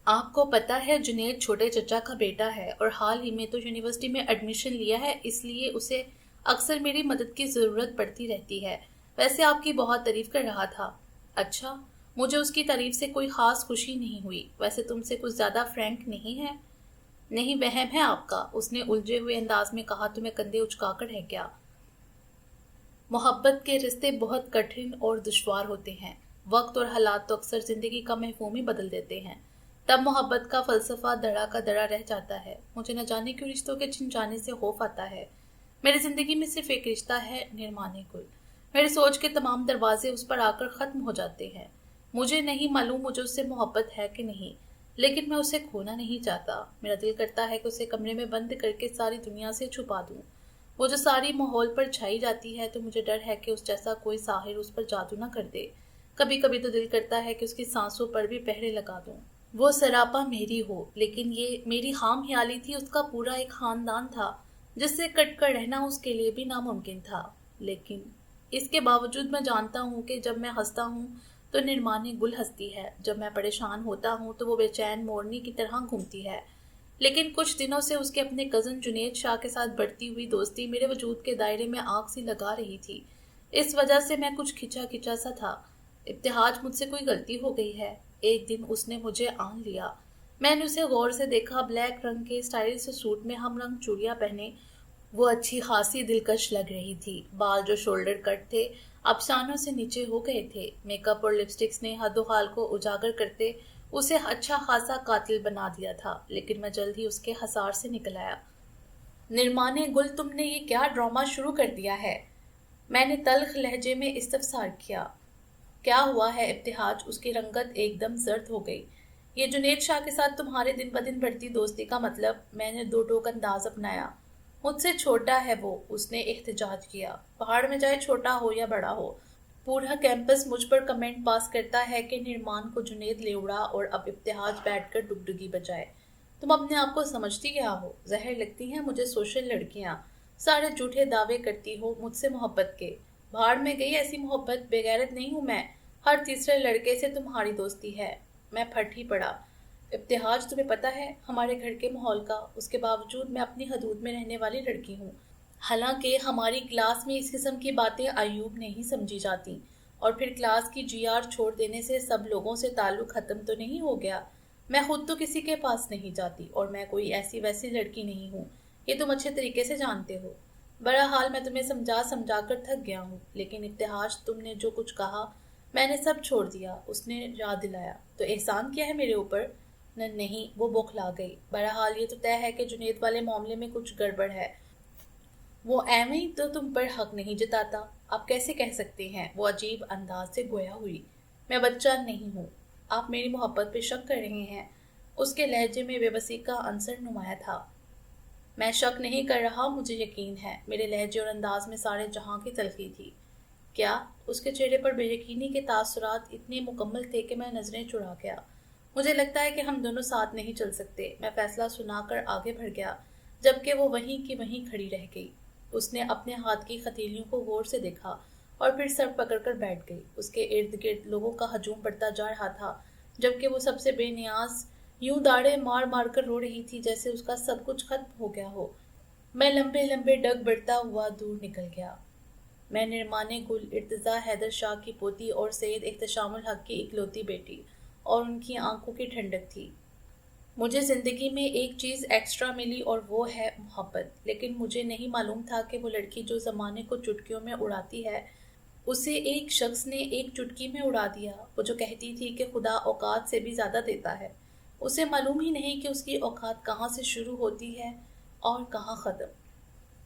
Speaker 1: آپ کو پتا ہے جنید چھوٹے چچا کا بیٹا ہے اور حال ہی میں تو یونیورسٹی میں ایڈمیشن لیا ہے، اس لیے اسے اکثر میری مدد کی ضرورت پڑتی رہتی ہے۔ ویسے آپ کی بہت تعریف کر رہا تھا۔ اچھا، مجھے اس کی تعریف سے کوئی خاص خوشی نہیں ہوئی۔ ویسے تم سے کچھ زیادہ فرینک نہیں ہے؟ نہیں، وہم ہے آپ کا، اس نے الجھے ہوئے انداز میں کہا تو میں کندھے اچکا کر رہ گیا۔ محبت کے رشتے بہت کٹھن اور دشوار ہوتے ہیں۔ وقت اور حالات تو اکثر زندگی کا مفہوم ہی بدل دیتے ہیں۔ تب محبت کا فلسفہ دڑا کا دڑا رہ جاتا ہے۔ مجھے نہ جانے کیوں رشتوں کے چھن جانے سے خوف آتا ہے۔ میری زندگی میں صرف ایک رشتہ ہے، نرمان گل۔ میرے سوچ کے تمام دروازے اس پر آ کر ختم ہو جاتے ہیں۔ مجھے نہیں معلوم مجھے اس سے محبت ہے کہ نہیں، لیکن میں اسے کھونا نہیں چاہتا۔ میرا دل کرتا ہے کہ اسے کمرے میں بند کر کے ساری دنیا سے چھپا دوں۔ وہ جو ساری ماحول پر چھائی جاتی ہے، تو مجھے ڈر ہے کہ اس جیسا کوئی ساحر اس پر جادو نہ کر دے۔ کبھی کبھی تو دل کرتا ہے کہ اس کی سانسوں پر بھی پہرے لگا دوں۔ وہ سراپا میری ہو، لیکن یہ میری خام خیالی تھی۔ اس کا پورا ایک خاندان تھا جس سے کٹ کر رہنا اس کے لیے بھی ناممکن تھا۔ لیکن اس کے باوجود میں جانتا ہوں کہ جب میں ہنستا ہوں تو نرمان گل ہنستی ہے، جب میں پریشان ہوتا ہوں تو وہ بے چین مورنی کی طرح گھومتی ہے۔ لیکن کچھ دنوں سے اس کے اپنے کزن جنید شاہ کے ساتھ بڑھتی ہوئی دوستی میرے وجود کے دائرے میں آگ سی لگا رہی تھی۔ اس وجہ سے میں کچھ کھچا کھچا سا تھا۔ ابتہاج، مجھ سے کوئی غلطی ہو گئی ہے۔ ایک دن اس نے مجھے آن لیا۔ میں نے اسے غور سے دیکھا۔ بلیک رنگ کے اسٹائل سے سوٹ میں ہم رنگ چوڑیاں پہنے وہ اچھی خاصی دلکش لگ رہی تھی۔ بال جو شولڈر کٹ تھے اب شانوں سے نیچے ہو گئے تھے۔ میک اپ اور لپسٹکس نے حد و حال کو اجاگر کرتے اسے اچھا خاصا قاتل بنا دیا تھا، لیکن میں جلد ہی اس کے حصار سے نکل آیا۔ نرمان گل، تم نے یہ کیا ڈرامہ شروع کر دیا ہے؟ میں نے تلخ لہجے میں استفسار کیا۔ کیا ہوا ہے ابتہاج؟ اس کی رنگت ایک دم زرد ہو گئی۔ یہ جنید شاہ کے ساتھ تمہارے دن بدن بڑھتی دوستی کا مطلب؟ میں نے دو ٹوک انداز اپنایا۔ مجھ سے چھوٹا ہے وہ، اس نے احتجاج کیا۔ پہاڑ میں جائے چھوٹا ہو یا بڑا ہو، پورا کیمپس مجھ پر کمنٹ پاس کرتا ہے کہ نرمان کو جنید لے اڑا اور اب ابتہاج بیٹھ کر ڈگڈگی بجائے۔ تم اپنے آپ کو سمجھتی کیا ہو؟ زہر لگتی ہیں مجھے سوشل لڑکیاں، سارے جھوٹے دعوے کرتی ہو مجھ سے محبت کے۔ بھاڑ میں گئی ایسی محبت، بے غیرت نہیں ہوں میں۔ ہر تیسرے لڑکے سے تمہاری دوستی ہے۔ میں پھٹ ہی پڑا۔ ابتہاج، تمہیں پتہ ہے ہمارے گھر کے ماحول کا، اس کے باوجود میں اپنی حدود میں رہنے والی لڑکی ہوں۔ حالانکہ ہماری کلاس میں اس قسم کی باتیں ایوب نہیں سمجھی جاتی، اور پھر کلاس کی جی آر چھوڑ دینے سے سب لوگوں سے تعلق ختم تو نہیں ہو گیا۔ میں خود تو کسی کے پاس نہیں جاتی، اور میں کوئی ایسی ویسی لڑکی نہیں ہوں، یہ تم اچھے طریقے سے جانتے ہو۔ بہرحال میں تمہیں سمجھا سمجھا کر تھک گیا ہوں، لیکن ابتہاج تم نے جو کچھ کہا میں نے سب چھوڑ دیا، اس نے یاد دلایا۔ تو احسان کیا ہے میرے اوپر؟ نہیں، وہ بوکھلا گئی۔ بہرحال یہ تو طے ہے کہ جنید والے معاملے میں کچھ گڑبڑ ہے۔ وہ ایویں تو تم پر حق نہیں جتاتا۔ آپ کیسے کہہ سکتے ہیں؟ وہ عجیب انداز سے گویا ہوئی۔ میں بچہ نہیں ہوں۔ آپ میری محبت پہ شک کر رہے ہیں؟ اس کے لہجے میں بے بسی کا عنصر نمایاں تھا۔ میں شک نہیں کر رہا، مجھے یقین ہے۔ میرے لہجے اور انداز میں سارے جہاں کی تلخی تھی۔ کیا؟ اس کے چہرے پر بے یقینی کے تاثرات اتنے مکمل تھے کہ میں نظریں چڑا گیا۔ مجھے لگتا ہے کہ ہم دونوں ساتھ نہیں چل سکتے، میں فیصلہ سنا کر آگے بڑھ گیا، جبکہ وہ وہیں کی وہیں کھڑی رہ گئی۔ اس نے اپنے ہاتھ کی ہتھیلیوں کو غور سے دیکھا اور پھر سر پکڑ کر بیٹھ گئی۔ اس کے ارد گرد لوگوں کا ہجوم بڑھتا جا رہا تھا، جبکہ وہ سب سے بے نیاز یوں داڑے مار مار کر رو رہی تھی جیسے اس کا سب کچھ ختم ہو گیا ہو۔ میں لمبے لمبے ڈگ بڑھتا ہوا دور نکل گیا۔ میں نرمان گل، ارتضیٰ حیدر شاہ کی پوتی اور سید احتشام الحق کی اکلوتی بیٹی، اور ان کی آنکھوں کی ٹھنڈک تھی۔ مجھے زندگی میں ایک چیز ایکسٹرا ملی اور وہ ہے محبت، لیکن مجھے نہیں معلوم تھا کہ وہ لڑکی جو زمانے کو چٹکیوں میں اڑاتی ہے، اسے ایک شخص نے ایک چٹکی میں اڑا دیا۔ وہ جو کہتی تھی کہ خدا اوقات سے بھی زیادہ دیتا ہے، اسے معلوم ہی نہیں کہ اس کی اوقات کہاں سے شروع ہوتی ہے اور کہاں ختم۔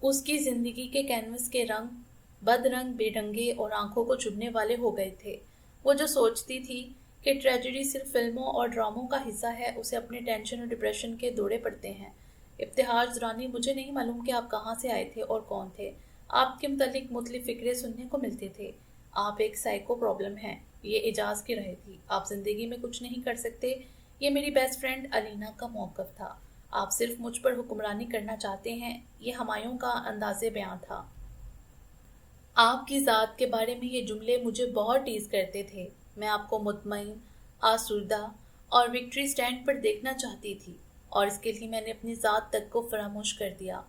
Speaker 1: اس کی زندگی کے کینوس کے رنگ بد رنگ، بے ڈنگے اور آنکھوں کو چبھنے والے ہو گئے تھے۔ وہ جو سوچتی تھی کہ ٹریجڈی صرف فلموں اور ڈراموں کا حصہ ہے، اسے اپنے ٹینشن اور ڈپریشن کے دورے پڑتے ہیں۔ ابتہاج درانی، مجھے نہیں معلوم کہ آپ کہاں سے آئے تھے اور کون تھے۔ آپ کے متعلق مختلف فکرے سننے کو ملتے تھے۔ آپ ایک سائیکو پرابلم ہیں۔ یہ اعجاز کی رائے تھی۔ آپ زندگی میں کچھ نہیں کر سکتے۔ یہ میری بیسٹ فرینڈ الینا کا موقف تھا۔ آپ صرف مجھ پر حکمرانی کرنا چاہتے ہیں۔ یہ ہمایوں کا انداز بیاں تھا۔ آپ کی ذات کے بارے میں یہ جملے مجھے بہت ٹیز کرتے تھے۔ میں آپ کو مطمئن، آسودہ اور وکٹری سٹینڈ پر دیکھنا چاہتی تھی، اور اس کے لیے میں نے اپنی ذات تک کو فراموش کر دیا۔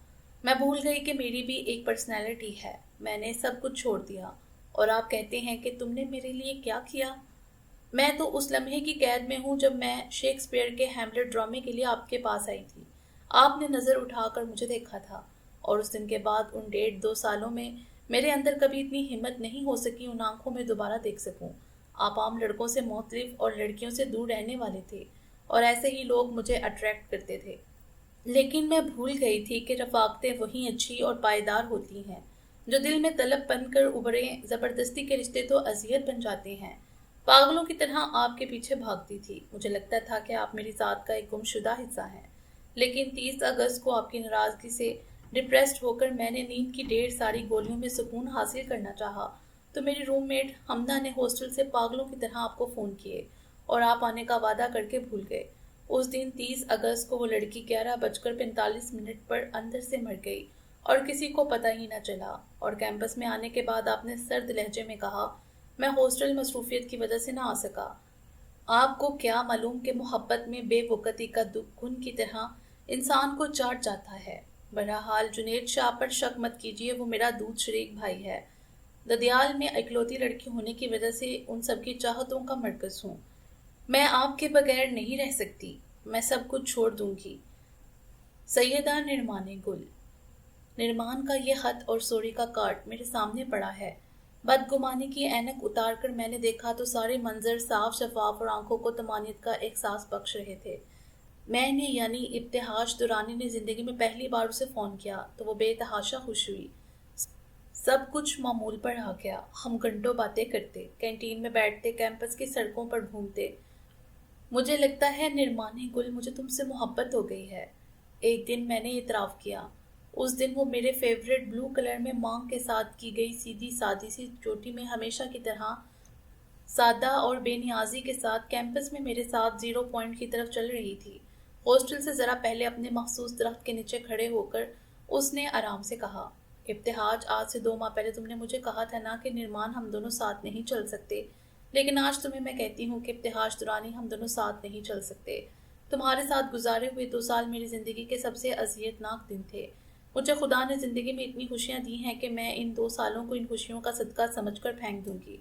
Speaker 1: میں بھول گئی کہ میری بھی ایک پرسنالٹی ہے۔ میں نے سب کچھ چھوڑ دیا، اور آپ کہتے ہیں کہ تم نے میرے لیے کیا کیا؟ میں تو اس لمحے کی قید میں ہوں جب میں شیکسپیئر کے ہیملیٹ ڈرامے کے لیے آپ کے پاس آئی تھی۔ آپ نے نظر اٹھا کر مجھے دیکھا تھا، اور اس دن کے بعد ان 1.5-2 سالوں میں میرے اندر کبھی اتنی ہمت نہیں ہو سکی ان آنکھوں میں دوبارہ دیکھ سکوں۔ آپ عام لڑکوں سے مختلف اور لڑکیوں سے دور رہنے والے تھے، اور ایسے ہی لوگ مجھے اٹریکٹ کرتے تھے۔ لیکن میں بھول گئی تھی کہ رفاقتیں وہی اچھی اور پائیدار ہوتی ہیں جو دل میں طلب بن کر ابھریں۔ زبردستی کے رشتے تو اذیت بن جاتے ہیں۔ پاگلوں کی طرح آپ کے پیچھے بھاگتی تھی۔ مجھے لگتا تھا کہ آپ میری ذات کا ایک گمشدہ حصہ ہیں۔ لیکن 30 اگست کو آپ کی ناراضگی سے ڈپریسڈ ہو کر میں نے نیند کی 1.5 ساری گولیوں میں سکون حاصل کرنا چاہا، تو میری روم میٹ حمدہ نے ہاسٹل سے پاگلوں کی طرح آپ کو فون کیے، اور آپ آنے کا وعدہ کر کے بھول گئے۔ اس دن 30 اگست کو وہ لڑکی 11:45 پر اندر سے مر گئی، اور کسی کو پتہ ہی نہ چلا۔ اور کیمپس میں آنے کے بعد آپ نے سرد لہجے میں کہا، میں ہاسٹل مصروفیت کی وجہ سے نہ آ سکا۔ آپ کو کیا معلوم کہ محبت میں بے وقتی کا دکھ خون کی طرح انسان کو چاٹ جاتا ہے۔ بہرحال جنید شاہ پر شک مت کیجیے، وہ میرا دودھ شریک بھائی ہے۔ ددیال میں اکلوتی لڑکی ہونے کی وجہ سے ان سب کی چاہتوں کا مرکز ہوں۔ میں آپ کے بغیر نہیں رہ سکتی۔ میں سب کچھ چھوڑ دوں گی۔ سیدہ نرمان گل۔ نرمان کا یہ خط اور سوری کا کارڈ میرے سامنے پڑا ہے۔ بدگمانی کی اینک اتار کر میں نے دیکھا تو سارے منظر صاف شفاف اور آنکھوں کو طمانینت کا احساس بخش رہے تھے۔ میں نے یعنی ابتہاج درانی نے زندگی میں پہلی بار اسے فون کیا تو وہ بے تحاشا خوش ہوئی۔ سب کچھ معمول پر آ گیا۔ ہم گھنٹوں باتیں کرتے، کینٹین میں بیٹھتے، کیمپس کی سڑکوں پر گھومتے۔ مجھے لگتا ہے نرمان گل، مجھے تم سے محبت ہو گئی ہے۔ ایک دن میں نے اعتراف کیا۔ اس دن وہ میرے فیورٹ بلو کلر میں مانگ کے ساتھ کی گئی سیدھی سادی سی چوٹی میں ہمیشہ کی طرح سادہ اور بے نیازی کے ساتھ کیمپس میں میرے ساتھ 0 پوائنٹ کی طرف چل رہی تھی۔ ہاسٹل سے ذرا پہلے اپنے مخصوص درخت کے نیچے کھڑے ہو کر اس نے آرام سے کہا، ابتہاج، آج سے 2 ماہ پہلے تم نے مجھے کہا تھا نا کہ نرمان ہم دونوں ساتھ نہیں چل سکتے، لیکن آج تمہیں میں کہتی ہوں کہ ابتہاج درانی ہم دونوں ساتھ نہیں چل سکتے۔ تمہارے ساتھ گزارے ہوئے 2 سال میری زندگی کے سب سے اذیت ناک دن تھے۔ مجھے خدا نے زندگی میں اتنی خوشیاں دی ہیں کہ میں ان 2 سالوں کو ان خوشیوں کا صدقہ سمجھ کر پھینک دوں گی۔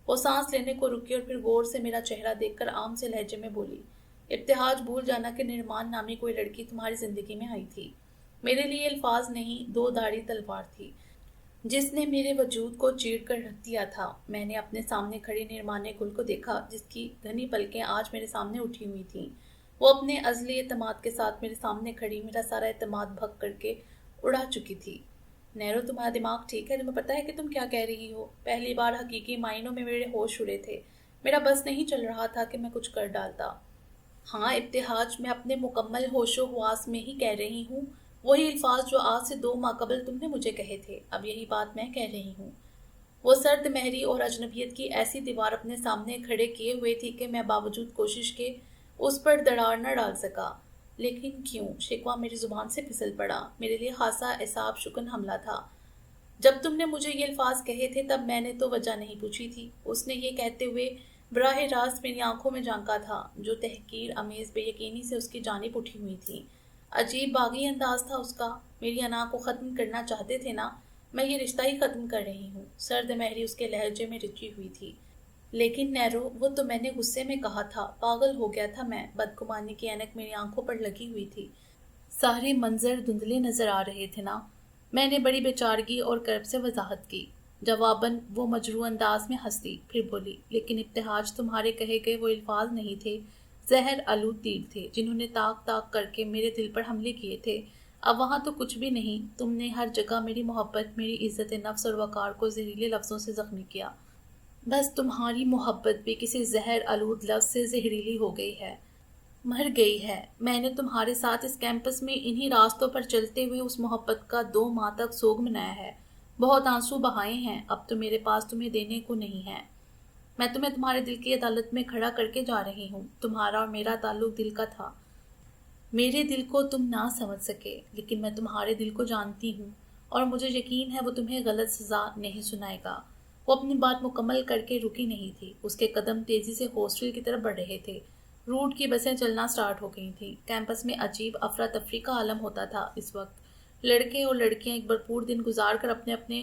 Speaker 1: وہ سانس لینے کو رکی اور پھر غور سے میرا چہرہ دیکھ کر عام سے لہجے میں بولی، ابتہاج، بھول جانا کہ نرمان نامی کوئی لڑکی تمہاری زندگی میں آئی تھی۔ میرے لیے الفاظ نہیں، 2 دھاڑی تلوار تھی جس نے میرے وجود کو چیر کر رکھ دیا تھا۔ میں نے اپنے سامنے کھڑی نرمان گل کو دیکھا جس کی گھنی پلکیں آج میرے سامنے اٹھی ہوئی تھیں۔ وہ اپنے ازلی اعتماد کے ساتھ میرے سامنے کھڑی میرا سارا اعتماد بھگ کر کے اڑا چکی تھی۔ نیرو، تمہارا دماغ ٹھیک ہے؟ تمہیں پتہ ہے کہ تم کیا کہہ رہی ہو؟ پہلی بار حقیقی معنوں میں میرے ہوش اڑے تھے۔ میرا بس نہیں چل رہا تھا کہ میں کچھ کر ڈالتا۔ ہاں ابتہاج، میں اپنے مکمل ہوش و حواس میں ہی کہہ رہی ہوں، وہی الفاظ جو آج سے 2 ماہ قبل تم نے مجھے کہے تھے، اب یہی بات میں کہہ رہی ہوں۔ وہ سرد مہری اور اجنبیت کی ایسی دیوار اپنے سامنے کھڑے کیے ہوئے تھی کہ میں باوجود کوشش کے اس پر دراڑ نہ ڈال سکا۔ لیکن کیوں؟ شکوہ میری زبان سے پھسل پڑا۔ میرے لیے خاصا اعصاب شکن حملہ تھا۔ جب تم نے مجھے یہ الفاظ کہے تھے تب میں نے تو وجہ نہیں پوچھی تھی۔ اس نے یہ کہتے ہوئے براہ راست میری آنکھوں میں جھانکا تھا، جو تحقیر امیز بے یقینی سے اس کی جانب اٹھی ہوئی تھی۔ عجیب باغی انداز تھا اس کا۔ میری انا کو ختم کرنا چاہتے تھے نا؟ میں یہ رشتہ ہی ختم کر رہی ہوں۔ سرد مہری اس کے لہجے میں رچی ہوئی تھی۔ لیکن نیرو، وہ تو میں نے غصے میں کہا تھا، پاگل ہو گیا تھا میں۔ بدگمانی کی اینک میری آنکھوں پر لگی ہوئی تھی، سارے منظر دھندلے نظر آ رہے تھے نا۔ میں نے بڑی بیچارگی اور کرب سے وضاحت کی۔ جواباً وہ مجروح انداز میں ہنس دی، پھر بولی، لیکن ابتہاج، تمہارے کہے گئے وہ الفاظ نہیں تھے، زہر آلود تیر تھے، جنہوں نے تاک تاک کر کے میرے دل پر حملے کیے تھے۔ اب وہاں تو کچھ بھی نہیں، تم نے ہر جگہ میری محبت، میری عزت نفس اور وقار کو زہریلے لفظوں سے زخمی کیا۔ بس تمہاری محبت بھی کسی زہر آلود لفظ سے زہریلی ہو گئی ہے، مر گئی ہے۔ میں نے تمہارے ساتھ اس کیمپس میں انہی راستوں پر چلتے ہوئے اس محبت کا 2 ماہ تک سوگ منایا ہے، بہت آنسو بہائے ہیں۔ اب تو میرے پاس تمہیں دینے کو نہیں ہے۔ میں تمہیں تمہارے دل کی عدالت میں کھڑا کر کے جا رہی ہوں۔ تمہارا اور میرا تعلق دل کا تھا۔ میرے دل کو تم نہ سمجھ سکے، لیکن میں تمہارے دل کو جانتی ہوں، اور مجھے یقین ہے وہ تمہیں غلط سزا نہیں سنائے گا۔ وہ اپنی بات مکمل کر کے رکی نہیں تھی۔ اس کے قدم تیزی سے ہاسٹل کی طرف بڑھ رہے تھے۔ روٹ کی بسیں چلنا سٹارٹ ہو گئی تھیں۔ کیمپس میں عجیب افراتفری کا عالم ہوتا تھا اس وقت۔ لڑکے اور لڑکیاں ایک بھرپور دن گزار کر اپنے اپنے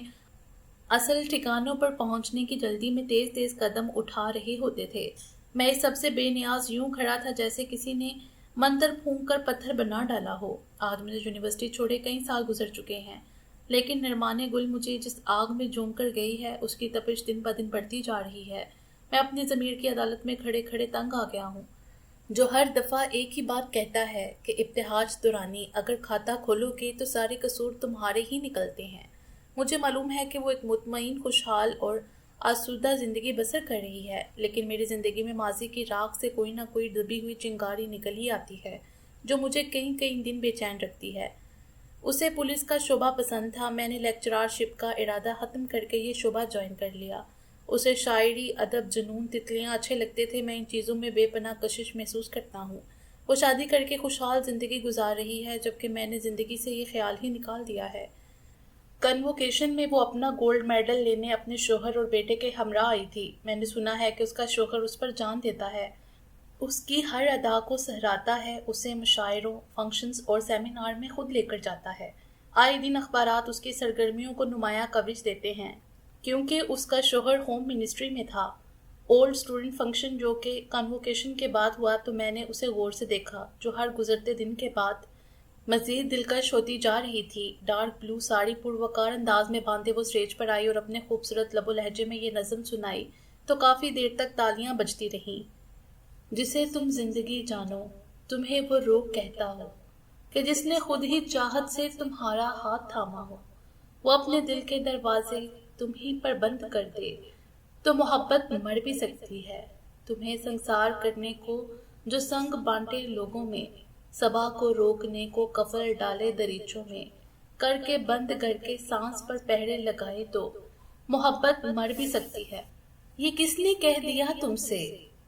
Speaker 1: اصل ٹھکانوں پر پہنچنے کی جلدی میں تیز تیز قدم اٹھا رہے ہوتے تھے۔ میں اس سب سے بے نیاز یوں کھڑا تھا جیسے کسی نے منتر پھونک کر پتھر بنا ڈالا ہو۔ آج مجھے یونیورسٹی چھوڑے کئی سال گزر چکے ہیں، لیکن نرمان گل مجھے جس آگ میں جھونک کر گئی ہے، اس کی تپش دن بدن بڑھتی جا رہی ہے۔ میں اپنی ضمیر کی عدالت میں کھڑے کھڑے تنگ آ گیا ہوں، جو ہر دفعہ ایک ہی بات کہتا ہے کہ ابتہاج دورانی، اگر کھاتا کھولو گے تو سارے قصور تمہارے ہی نکلتے ہیں۔ مجھے معلوم ہے کہ وہ ایک مطمئن، خوشحال اور آسودہ زندگی بسر کر رہی ہے، لیکن میری زندگی میں ماضی کی راکھ سے کوئی نہ کوئی دبی ہوئی چنگاری نکل ہی آتی ہے، جو مجھے کئی کئی دن بے چین رکھتی ہے۔ اسے پولیس کا شعبہ پسند تھا۔ میں نے لیکچرار شپ کا ارادہ ختم کر کے یہ شعبہ جوائن کر لیا۔ اسے شاعری، ادب، جنون، تتلیاں اچھے لگتے تھے۔ میں ان چیزوں میں بے پناہ کشش محسوس کرتا ہوں۔ وہ شادی کر کے خوشحال زندگی گزار رہی ہے، جبکہ میں نے زندگی سے یہ خیال ہی نکال دیا ہے۔ کنووکیشن میں وہ اپنا گولڈ میڈل لینے اپنے شوہر اور بیٹے کے ہمراہ آئی تھی۔ میں نے سنا ہے کہ اس کا شوہر اس پر جان دیتا ہے، اس کی ہر ادا کو سہراتا ہے، اسے مشاعروں، فنکشنز اور سیمینار میں خود لے کر جاتا ہے۔ آئے دن اخبارات اس کی سرگرمیوں کو نمایاں کوریج دیتے ہیں، کیونکہ اس کا شوہر ہوم منسٹری میں تھا۔ اولڈ اسٹوڈنٹ فنکشن جو کہ کنووکیشن کے بعد ہوا تو میں نے اسے غور سے دیکھا، جو ہر گزرتے دن کے بعد مزید دلکش ہوتی جا رہی تھی۔ ڈارک بلو ساڑی پروقار انداز میں باندھے وہ اسٹیج پر آئی اور اپنے خوبصورت لب و لہجے میں یہ نظم سنائی تو کافی دیر تک تالیاں بجتی رہیں۔ جسے تم زندگی جانو، تمہیں وہ روگ کہتا ہو، کہ جس نے خود ہی چاہت سے تمہارا ہاتھ تھاما ہو، وہ اپنے دل کے دروازے تم ہی پر بند کر دے تو محبت مر بھی سکتی ہے۔ تمہیں سنسار کرنے کو جو سنگ بانٹے لوگوں میں، صبا کو روکنے کو کفل ڈالے دریچوں میں، کر کے بند گھر کے سانس پر پہرے لگائے تو محبت مر بھی سکتی ہے۔ یہ کس نے کہہ دیا تم سے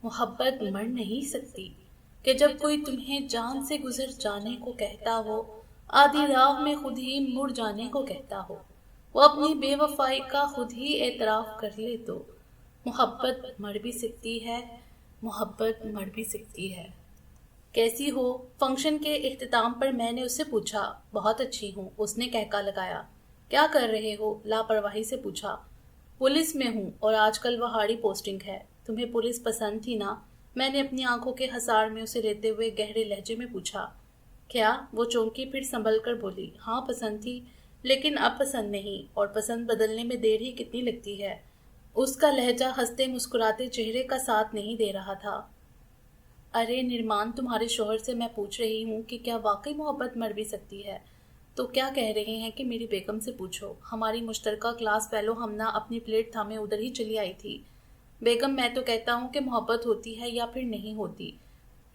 Speaker 1: محبت مر نہیں سکتی، کہ جب کوئی تمہیں جان سے گزر جانے کو کہتا ہو، آدھی راہ میں خود ہی مڑ جانے کو کہتا ہو، وہ اپنی بے وفائی کا خود ہی اعتراف کر لے تو محبت مر بھی سکتی ہے، محبت مر بھی سکتی ہے۔ کیسی ہو؟ فنکشن کے اختتام پر میں نے اس سے پوچھا۔ بہت اچھی ہوں، اس نے کہکا لگایا۔ کیا کر رہے ہو؟ لاپرواہی سے پوچھا۔ پولیس میں ہوں، اور آج کل وہاڑی پوسٹنگ ہے۔ تمہیں پولیس پسند تھی نا؟ میں نے اپنی آنکھوں کے حصار میں اسے لیتے ہوئے گہرے لہجے میں پوچھا۔ کیا؟ وہ چونکی، پھر سنبھل کر بولی، ہاں پسند تھی، لیکن اب پسند نہیں، اور پسند بدلنے میں دیر ہی کتنی لگتی ہے۔ اس کا لہجہ ہنستے مسکراتے چہرے کا ساتھ نہیں دے رہا تھا۔ ارے نرمان، تمہارے شوہر سے میں پوچھ رہی ہوں کہ کیا واقعی محبت مر بھی سکتی ہے؟ تو کیا کہہ رہے ہیں کہ میری بیگم سے پوچھو۔ ہماری مشترکہ کلاس فیلو ہمنا اپنی پلیٹ تھامے ادھر ہی چلی آئی تھی۔ بیگم، میں تو کہتا ہوں کہ محبت ہوتی ہے یا پھر نہیں ہوتی،